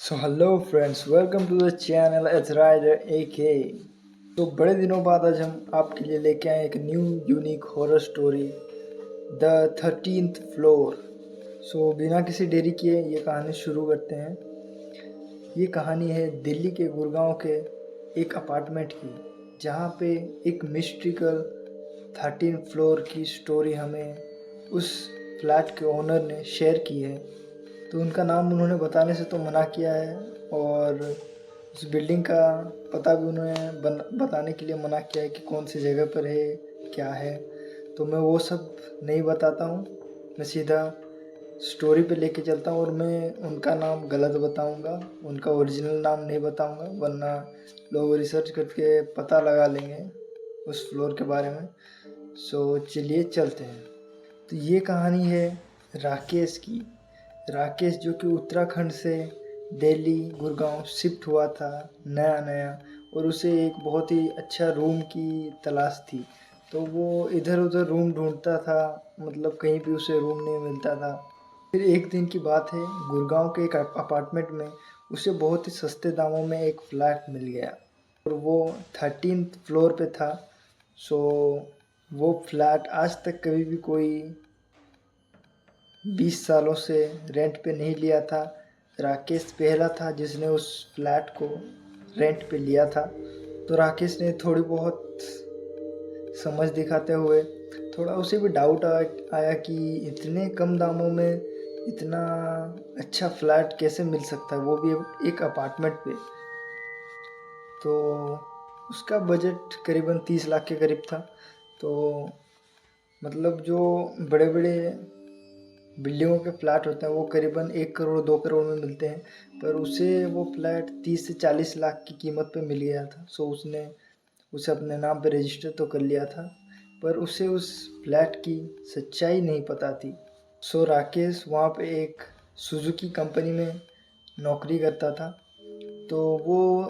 So hello friends, welcome to the channel H rider AK। तो बड़े दिनों बाद आज हम आपके लिए लेके आए एक new unique horror story, the 13th floor. So बिना किसी देरी किए ये कहानी शुरू करते हैं। ये कहानी है दिल्ली के गुड़गांव के एक अपार्टमेंट की, जहाँ पे एक मिस्ट्रिकल 13 फ्लोर की स्टोरी हमें उस फ्लैट के ओनर ने शेयर की है। तो उनका नाम उन्होंने बताने से तो मना किया है, और उस बिल्डिंग का पता भी उन्होंने बताने के लिए मना किया है कि कौन सी जगह पर है, क्या है। तो मैं वो सब नहीं बताता हूँ, मैं सीधा स्टोरी पे लेके चलता हूँ। और मैं उनका नाम गलत बताऊँगा, उनका ओरिजिनल नाम नहीं बताऊँगा, वरना लोग रिसर्च करके पता लगा लेंगे उस फ्लोर के बारे में। सो चलिए चलते हैं। तो ये कहानी है राकेश की। राकेश जो कि उत्तराखंड से दिल्ली गुड़गांव शिफ्ट हुआ था नया नया, और उसे एक बहुत ही अच्छा रूम की तलाश थी। तो वो इधर उधर रूम ढूंढता था, मतलब कहीं भी उसे रूम नहीं मिलता था। फिर एक दिन की बात है, गुड़गांव के एक अपार्टमेंट में उसे बहुत ही सस्ते दामों में एक फ्लैट मिल गया, और वो 13th फ्लोर पे था। सो वो फ्लैट आज तक कभी भी कोई 20 सालों से रेंट पे नहीं लिया था। राकेश पहला था जिसने उस फ्लैट को रेंट पे लिया था। तो राकेश ने थोड़ी बहुत समझ दिखाते हुए, थोड़ा उसे भी डाउट आया कि इतने कम दामों में इतना अच्छा फ्लैट कैसे मिल सकता है, वो भी एक अपार्टमेंट पे। तो उसका बजट करीबन 30 लाख के करीब था। तो मतलब जो बड़े बड़े बिल्डिंगों के फ्लैट होते हैं वो करीबन 1 करोड़ 2 करोड़ में मिलते हैं, पर उसे वो फ्लैट 30 से 40 लाख की कीमत पे मिल गया था। सो उसने उसे अपने नाम पे रजिस्टर तो कर लिया था, पर उसे उस फ्लैट की सच्चाई नहीं पता थी। सो राकेश वहाँ पे एक सुजुकी कंपनी में नौकरी करता था। तो वो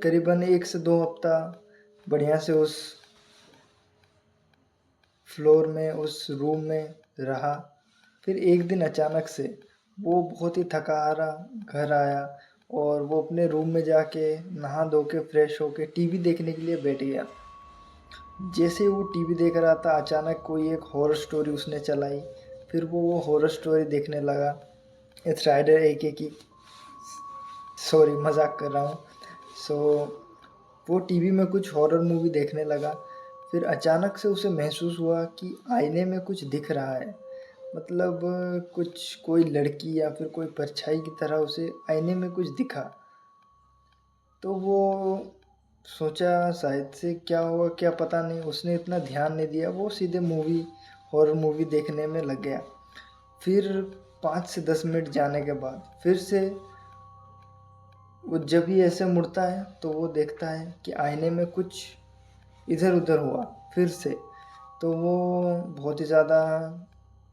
करीबन 1 से 2 हफ्ता बढ़िया से उस फ्लोर में, उस रूम में रहा। फिर एक दिन अचानक से वो बहुत ही थका हारा घर आया, और वो अपने रूम में जाके नहा धो के फ्रेश होके टीवी देखने के लिए बैठ गया। जैसे ही वो टीवी देख रहा था, अचानक कोई एक हॉरर स्टोरी उसने चलाई। फिर वो हॉरर स्टोरी देखने लगा, इट्स राइडर AK की। सॉरी, मजाक कर रहा हूँ। सो वो टीवी में कुछ हॉरर मूवी देखने लगा। फिर अचानक से उसे महसूस हुआ कि आईने में कुछ दिख रहा है, मतलब कुछ कोई लड़की या फिर कोई परछाई की तरह उसे आईने में कुछ दिखा। तो वो सोचा शायद से क्या हुआ, क्या पता नहीं, उसने इतना ध्यान नहीं दिया, वो सीधे हॉरर मूवी देखने में लग गया। फिर 5 से 10 मिनट जाने के बाद फिर से वो जब भी ऐसे मुड़ता है तो वो देखता है कि आईने में कुछ इधर उधर हुआ फिर से। तो वो बहुत ही ज़्यादा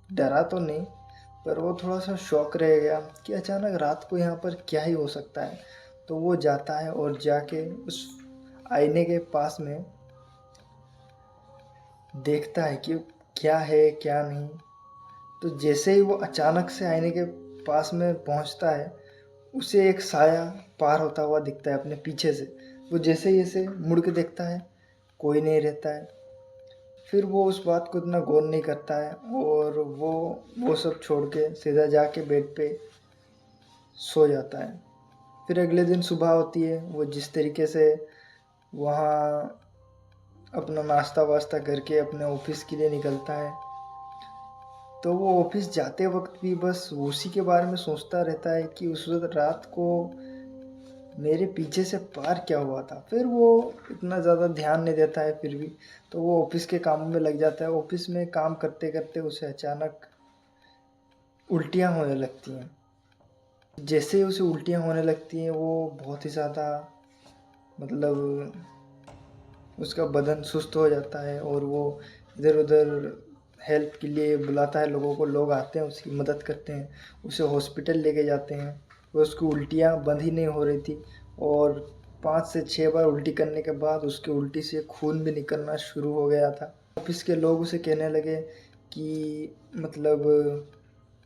डरा तो नहीं, पर वो थोड़ा सा शॉक रह गया कि अचानक रात को यहाँ पर क्या ही हो सकता है। तो वो जाता है और जाके उस आईने के पास में देखता है कि क्या है क्या नहीं। तो जैसे ही वो अचानक से आईने के पास में पहुंचता है, उसे एक साया पार होता हुआ दिखता है अपने पीछे से। वो जैसे ही ऐसे मुड़ के देखता है, कोई नहीं रहता है। फिर वो उस बात को इतना गौर नहीं करता है, और वो सब छोड़ के सीधा जाके बेड पे सो जाता है। फिर अगले दिन सुबह होती है, वो जिस तरीके से वहाँ अपना नाश्ता वास्ता करके अपने ऑफिस के लिए निकलता है, तो वो ऑफिस जाते वक्त भी बस उसी के बारे में सोचता रहता है कि उस वक्त रात को मेरे पीछे से पार क्या हुआ था। फिर वो इतना ज़्यादा ध्यान नहीं देता है फिर भी। तो वो ऑफिस के कामों में लग जाता है। ऑफिस में काम करते करते उसे अचानक उल्टियाँ होने लगती हैं। जैसे ही उसे उल्टियाँ होने लगती हैं, वो बहुत ही ज़्यादा, मतलब उसका बदन सुस्त हो जाता है, और वो इधर उधर हेल्प के लिए बुलाता है लोगों को। लोग आते हैं, उसकी मदद करते हैं, उसे हॉस्पिटल लेके जाते हैं। वो उसकी उल्टियाँ बंद ही नहीं हो रही थी, और 5 से 6 बार उल्टी करने के बाद उसकी उल्टी से खून भी निकलना शुरू हो गया था। ऑफिस के लोग उसे कहने लगे कि मतलब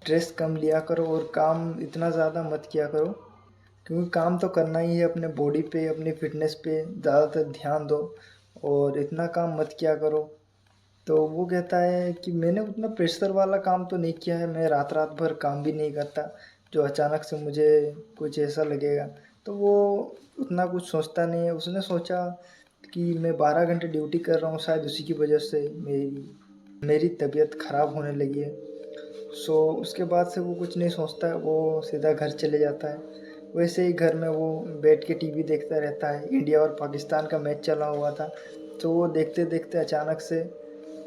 स्ट्रेस कम लिया करो और काम इतना ज़्यादा मत किया करो। क्योंकि काम तो करना ही है, अपने बॉडी पे अपनी फिटनेस पे ज़्यादातर ध्यान दो और इतना काम मत किया करो। तो वो कहता है कि मैंने उतना प्रेशर वाला काम तो नहीं किया है, मैं रात रात भर काम भी नहीं करता जो अचानक से मुझे कुछ ऐसा लगेगा। तो वो उतना कुछ सोचता नहीं है। उसने सोचा कि मैं 12 घंटे ड्यूटी कर रहा हूँ, शायद उसी की वजह से मेरी मेरी तबीयत ख़राब होने लगी है। सो उसके बाद से वो कुछ नहीं सोचता है, वो सीधा घर चले जाता है। वैसे ही घर में वो बैठ के टीवी देखता रहता है। इंडिया और पाकिस्तान का मैच चला हुआ था, तो वो देखते देखते अचानक से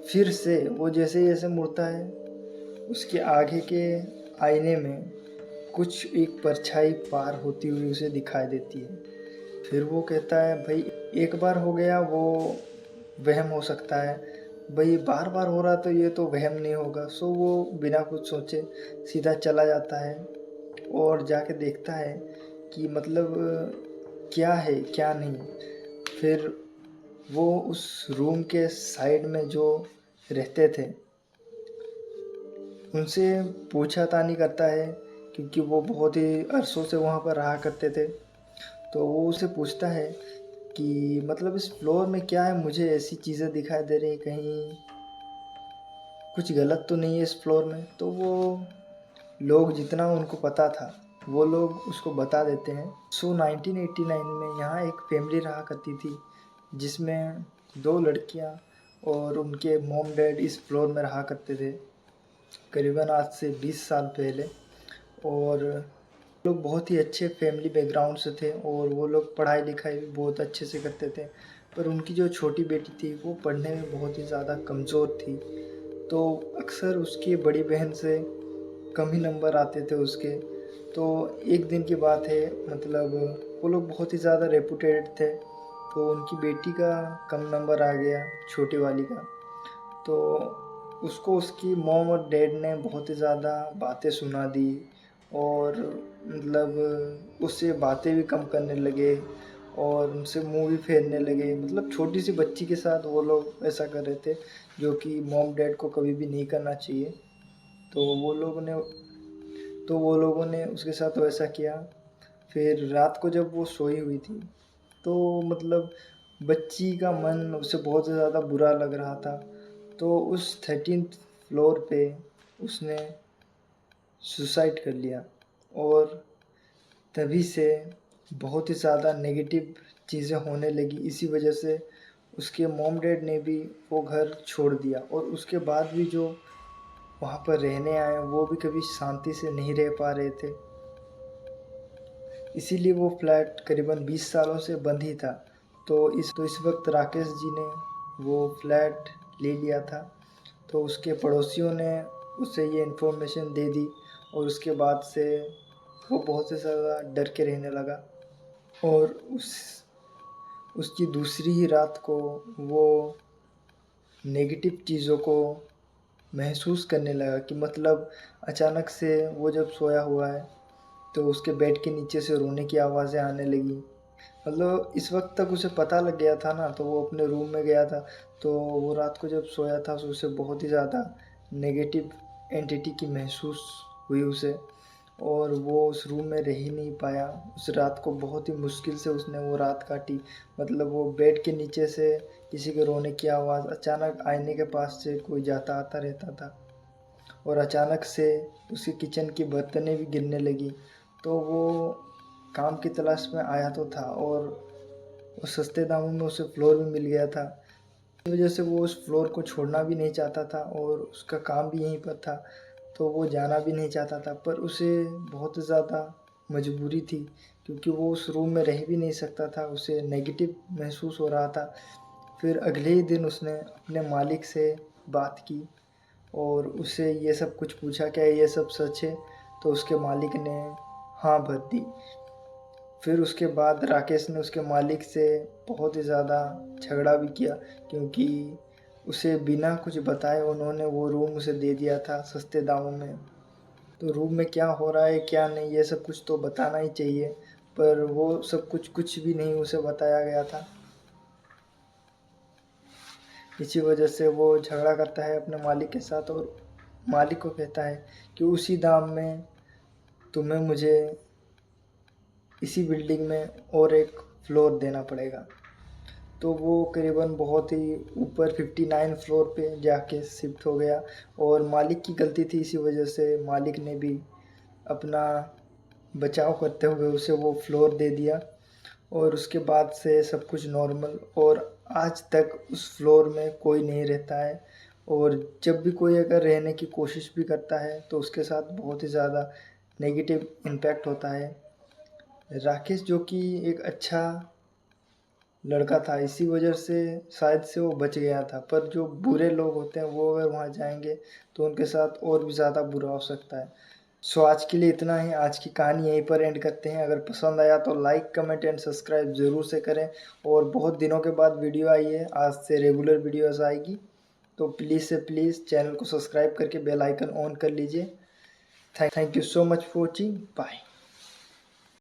फिर से वो जैसे ही ऐसे मुड़ता है, उसके आगे के आईने में कुछ एक परछाई पार होती हुई उसे दिखाई देती है। फिर वो कहता है भाई एक बार हो गया वो वहम हो सकता है, भाई बार बार हो रहा तो ये तो वहम नहीं होगा। सो वो बिना कुछ सोचे सीधा चला जाता है और जाके देखता है कि मतलब क्या है क्या नहीं। फिर वो उस रूम के साइड में जो रहते थे उनसे पूछा-तानी करता है, क्योंकि वो बहुत ही अरसों से वहाँ पर रहा करते थे। तो वो उससे पूछता है कि मतलब इस फ्लोर में क्या है, मुझे ऐसी चीज़ें दिखाई दे रही हैं, कहीं कुछ गलत तो नहीं है इस फ्लोर में। तो वो लोग जितना उनको पता था वो लोग उसको बता देते हैं। सो 1989 में यहाँ एक फैमिली रहा करती थी, जिसमें 2 लड़कियाँ और उनके मॉम डैड इस फ्लोर में रहा करते थे, करीबन आज से 20 साल पहले। और लोग बहुत ही अच्छे फैमिली बैकग्राउंड से थे और वो लोग पढ़ाई-लिखाई भी बहुत अच्छे से करते थे। पर उनकी जो छोटी बेटी थी वो पढ़ने में बहुत ही ज़्यादा कमज़ोर थी। तो अक्सर उसकी बड़ी बहन से कम ही नंबर आते थे उसके। तो एक दिन की बात है, मतलब वो लोग बहुत ही ज़्यादा रेपुटेड थे, तो उनकी बेटी का कम नंबर आ गया, छोटी वाली का। तो उसको उसकी मॉम और डैड ने बहुत ही ज़्यादा बातें सुना दी और मतलब उससे बातें भी कम करने लगे और उनसे मुँह भी फेरने लगे। मतलब छोटी-सी बच्ची के साथ वो लोग ऐसा कर रहे थे, जो कि मॉम डैड को कभी भी नहीं करना चाहिए। तो वो लोगों ने उसके साथ वैसा किया। फिर रात को जब वो सोई हुई थी, तो मतलब बच्ची का मन उसे बहुत ज़्यादा बुरा लग रहा था। तो उस 13th फ्लोर पे उसने सुसाइड कर लिया और तभी से बहुत ही ज़्यादा नेगेटिव चीज़ें होने लगी। इसी वजह से उसके मॉम डैड ने भी वो घर छोड़ दिया और उसके बाद भी जो वहाँ पर रहने आए वो भी कभी शांति से नहीं रह पा रहे थे। इसीलिए वो फ्लैट करीबन 20 सालों से बंद ही था। तो इस वक़्त राकेश जी ने वो फ्लैट ले लिया था। तो उसके पड़ोसियों ने उसे ये इन्फॉर्मेशन दे दी और उसके बाद से वो बहुत ही ज़्यादा डर के रहने लगा। और उसकी दूसरी ही रात को वो नेगेटिव चीज़ों को महसूस करने लगा कि मतलब अचानक से वो जब सोया हुआ है, तो उसके बेड के नीचे से रोने की आवाज़ें आने लगी। मतलब इस वक़्त तक उसे पता लग गया था ना, तो वो अपने रूम में गया था। तो वो रात को जब सोया था तो उसे बहुत ही ज़्यादा नेगेटिव एंटिटी की महसूस हुई उसे, और वो उस रूम में रह ही नहीं पाया। उस रात को बहुत ही मुश्किल से उसने वो रात काटी। मतलब वो बेड के नीचे से किसी के रोने की आवाज़, अचानक आईने के पास से कोई जाता-आता रहता था और अचानक से उसके किचन की बर्तनें भी गिरने लगी। तो वो काम की तलाश में आया तो था और वो सस्ते दामों में उसे फ्लोर भी मिल गया था। इस वजह से वो उस फ्लोर को छोड़ना भी नहीं चाहता था और उसका काम भी यहीं पर था, तो वो जाना भी नहीं चाहता था। पर उसे बहुत ज़्यादा मजबूरी थी, क्योंकि वो उस रूम में रह भी नहीं सकता था, उसे नेगेटिव महसूस हो रहा था। फिर अगले ही दिन उसने अपने मालिक से बात की और उससे ये सब कुछ पूछा, क्या ये सब सच है? तो उसके मालिक ने हाँ भर दी। फिर उसके बाद राकेश ने उसके मालिक से बहुत ही ज़्यादा झगड़ा भी किया, क्योंकि उसे बिना कुछ बताए उन्होंने वो रूम उसे दे दिया था सस्ते दामों में। तो रूम में क्या हो रहा है क्या नहीं ये सब कुछ तो बताना ही चाहिए, पर वो सब कुछ भी नहीं उसे बताया गया था। इसी वजह से वो झगड़ा करता है अपने मालिक के साथ और मालिक को कहता है कि उसी दाम में तुम्हें मुझे इसी बिल्डिंग में और एक फ्लोर देना पड़ेगा। तो वो करीबन बहुत ही ऊपर 59 फ्लोर पे जाके शिफ्ट हो गया और मालिक की गलती थी, इसी वजह से मालिक ने भी अपना बचाव करते हुए उसे वो फ्लोर दे दिया और उसके बाद से सब कुछ नॉर्मल। और आज तक उस फ्लोर में कोई नहीं रहता है और जब भी कोई अगर रहने की कोशिश भी करता है तो उसके साथ बहुत ही ज़्यादा नेगेटिव इम्पैक्ट होता है। राकेश जो कि एक अच्छा लड़का था, इसी वजह से शायद से वो बच गया था, पर जो बुरे लोग होते हैं वो अगर वहाँ जाएंगे तो उनके साथ और भी ज़्यादा बुरा हो सकता है। सो आज के लिए इतना ही। आज की कहानी यहीं पर एंड करते हैं। अगर पसंद आया तो लाइक कमेंट एंड सब्सक्राइब ज़रूर से करें। और बहुत दिनों के बाद वीडियो आई है, आज से रेगुलर वीडियोस आएगी, तो प्लीज़ से प्लीज़ चैनल को सब्सक्राइब करके बेल आइकन ऑन कर लीजिए। Thank you so much for watching. Bye.